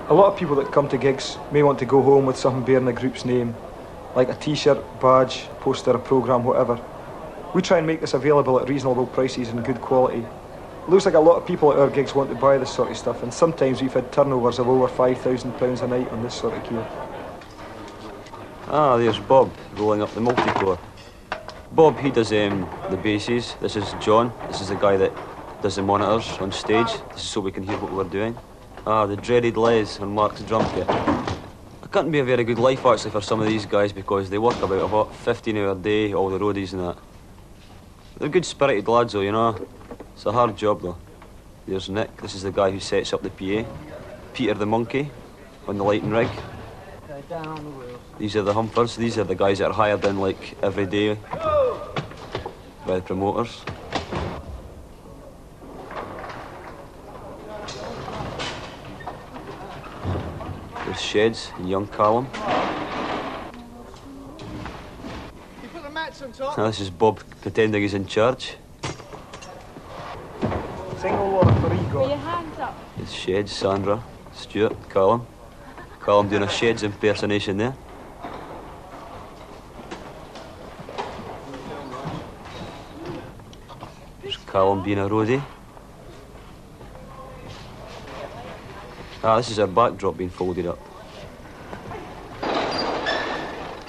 A lot of people that come to gigs may want to go home with something bearing the group's name, like a t-shirt, badge, poster, a programme, whatever. We try and make this available at reasonable prices and good quality. It looks like a lot of people at our gigs want to buy this sort of stuff, and sometimes we've had turnovers of over £5,000 a night on this sort of gear. Ah, there's Bob, rolling up the multi-core. Bob, he does the basses. This is John. This is the guy that does the monitors on stage. This is so we can hear what we're doing. Ah, the dreaded Les on Mark's drum kit. It can't be a very good life, actually, for some of these guys because they work about a 15-hour day, all the roadies and that. They're good-spirited lads, though, you know. It's a hard job, though. There's Nick. This is the guy who sets up the PA. Peter the monkey on the lighting rig. These are the humpers. These are the guys that are hired in, like, every day by the promoters. There's Sheds and young Callum. You put the mats on top. This is Bob pretending he's in charge. Single water for Igor. Put your hands up. It's Sheds, Sandra, Stuart, Callum. Callum doing a Sheds impersonation there. There's Callum being a roadie. Ah, this is our backdrop being folded up.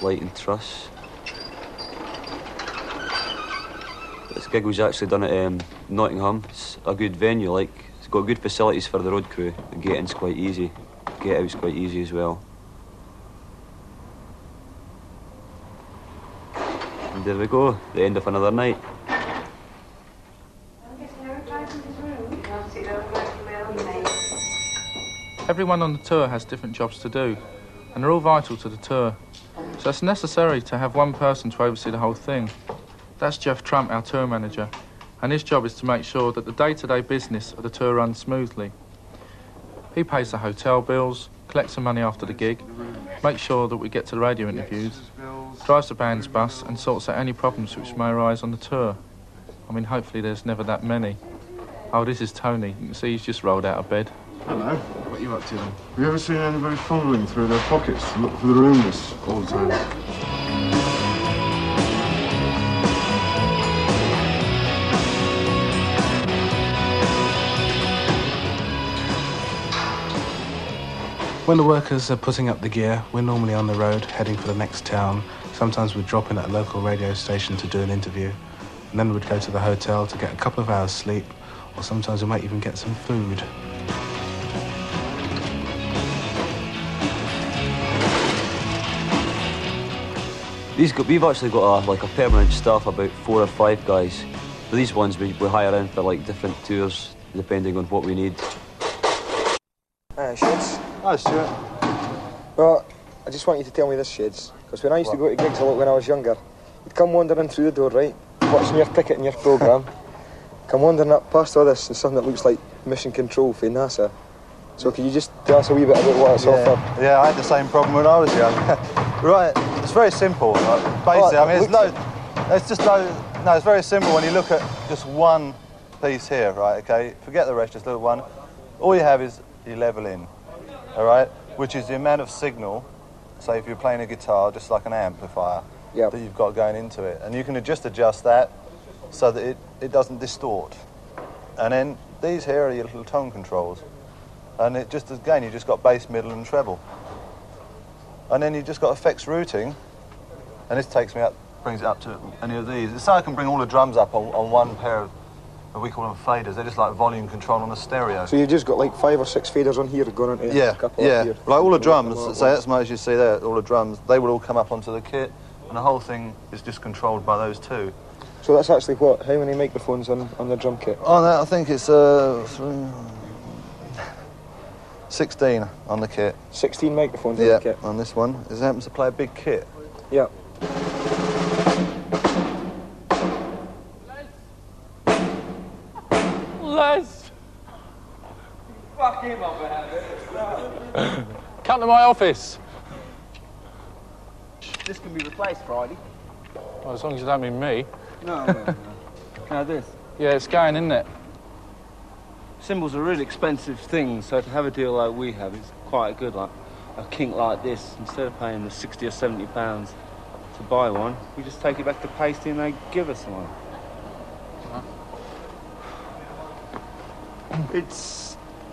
Light and truss. This gig was actually done at Nottingham. It's a good venue, like, it's got good facilities for the road crew. The get-in's quite easy. Get out's quite easy as well. And there we go, the end of another night. Everyone on the tour has different jobs to do, and they're all vital to the tour. So it's necessary to have one person to oversee the whole thing. That's Jeff Trump, our tour manager, and his job is to make sure that the day-to-day business of the tour runs smoothly. He pays the hotel bills, collects the money after the gig, makes sure that we get to the radio interviews, drives the band's bus and sorts out any problems which may arise on the tour. I mean, hopefully there's never that many. Oh, this is Tony. You can see he's just rolled out of bed. Hello. What are you up to then? Have you ever seen anybody fumbling through their pockets to look for the roomless all the time? When the workers are putting up the gear, we're normally on the road, heading for the next town. Sometimes we'd drop in at a local radio station to do an interview, and then we'd go to the hotel to get a couple of hours sleep, or sometimes we might even get some food. We've actually got a permanent staff, about 4 or 5 guys. But these ones we hire in for like different tours, depending on what we need. Sheds. Hi, Stuart. Well, I just want you to tell me this, Sheds, because when I used to go to gigs a lot when I was younger, you'd come wandering through the door, right, watching your ticket and your programme, come wandering up past all this and something that looks like mission control for NASA. So can you just tell us a wee bit about what it's all for? Yeah, I had the same problem when I was young. Right, it's very simple. Basically, I mean, it's very simple when you look at just one piece here, right, okay? Forget the rest, just look at one. All you have is your level in, all right? Which is the amount of signal, say if you're playing a guitar, just like an amplifier, that you've got going into it. And you can just adjust that so that it doesn't distort. And then these here are your little tone controls. And it just, again, you just got bass, middle and treble. And then you just got effects routing, and this brings it up to any of these. So I can bring all the drums up on one pair of, we call them faders. They're just like volume control on a stereo. So you've just got like 5 or 6 faders on here going on to a couple up here. Like all the drums, say that's much as you see there, all the drums, they will all come up onto the kit, and the whole thing is just controlled by those two. So that's actually what? How many microphones on the drum kit? On that, I think it's 16 on the kit. 16 microphones on the kit? On this one. It happens to play a big kit. Yeah. Les! Fuck him up and Come to my office. This can be replaced Friday. Well, as long as you don't mean me. No. Now this. Yeah, it's going, isn't it? Cymbals are a really expensive thing, so to have a deal like we have, it's quite good. Like a kink like this, instead of paying the 60 or 70 pounds to buy one, we just take it back to Pasty and they give us one.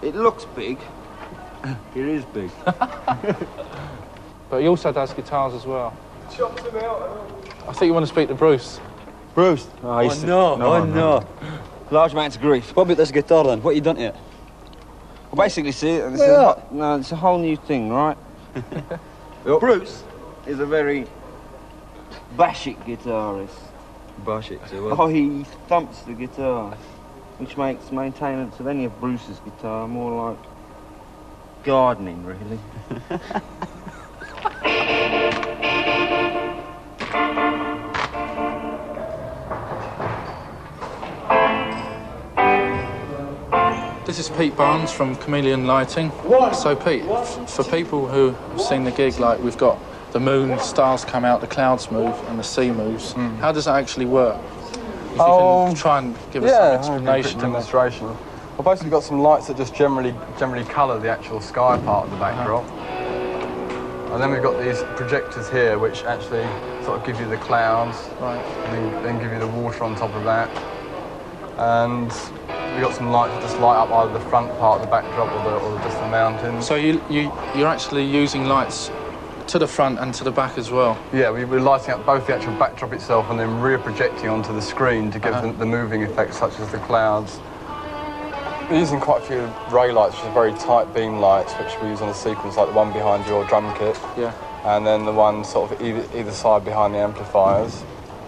It looks big. It is big. But he also does guitars as well. Chops him out. I think you want to speak to Bruce. Bruce? Oh, no. Large amounts of grief. What about this guitar then? What you done to it? Well, basically, see, it's a whole new thing, right? Bruce is a very bashik guitarist. Bashik, so what? Oh, he thumps the guitar, which makes maintenance of any of Bruce's guitar more like gardening, really. This is Pete Barnes from Chameleon Lighting. So Pete, for people who have seen the gig, like we've got the moon, stars come out, the clouds move and the sea moves. How does that actually work? If you can try and give us some explanation. Demonstration. Well, basically got some lights that just generally colour the actual sky part of the backdrop. And then we've got these projectors here which actually sort of give you the clouds, and then give you the water on top of that. And we've got some lights that just light up either the front part of the backdrop or just the mountains. So you're actually using lights to the front and to the back as well? Yeah, we're lighting up both the actual backdrop itself and then rear projecting onto the screen to give the moving effects such as the clouds. We're using quite a few ray lights, which are very tight beam lights, which we use on the sequence, like the one behind your drum kit. Yeah. And then the one sort of either side behind the amplifiers.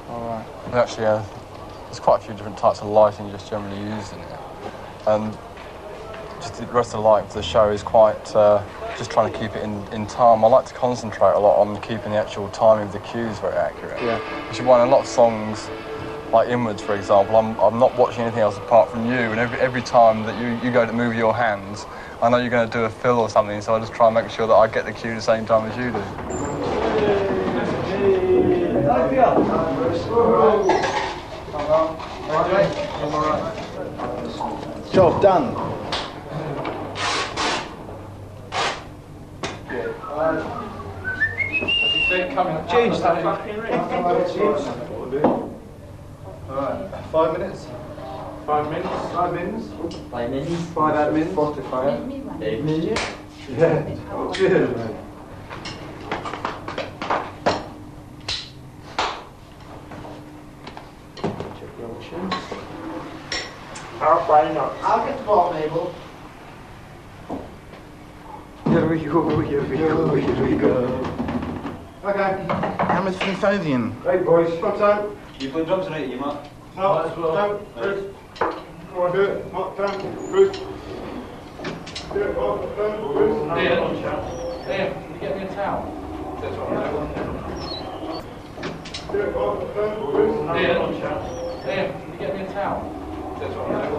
All right. And actually, there's quite a few different types of lighting just generally used in it. And just the rest of the lighting for the show is quite just trying to keep it in time. I like to concentrate a lot on keeping the actual timing of the cues very accurate. Yeah. Which is why in a lot of songs, like Inwards, for example, I'm not watching anything else apart from you, and every time that you go to move your hands, I know you're going to do a fill or something, so I just try and make sure that I get the cue the same time as you do. Job done. James, that fucking ring. Alright, 5 minutes. 5 minutes. 5 minutes. 5 minutes. 5 admins. 45. 8 minutes. Yeah. Good, man. Check your machines. Why not? I'll get the ball, Mabel. Here we go, here we go, here we go. Okay. Hammered from Fabian. Right, boys. Come on. You play drums tonight, you Matt? No, no, Bruce. Come on, do it. Mark, down, Bruce. Do it, Mark, down, Bruce. Liam, can you get me a towel? That's all right. Do it, Mark, down, Bruce. Liam, can you get me a towel? That's all right.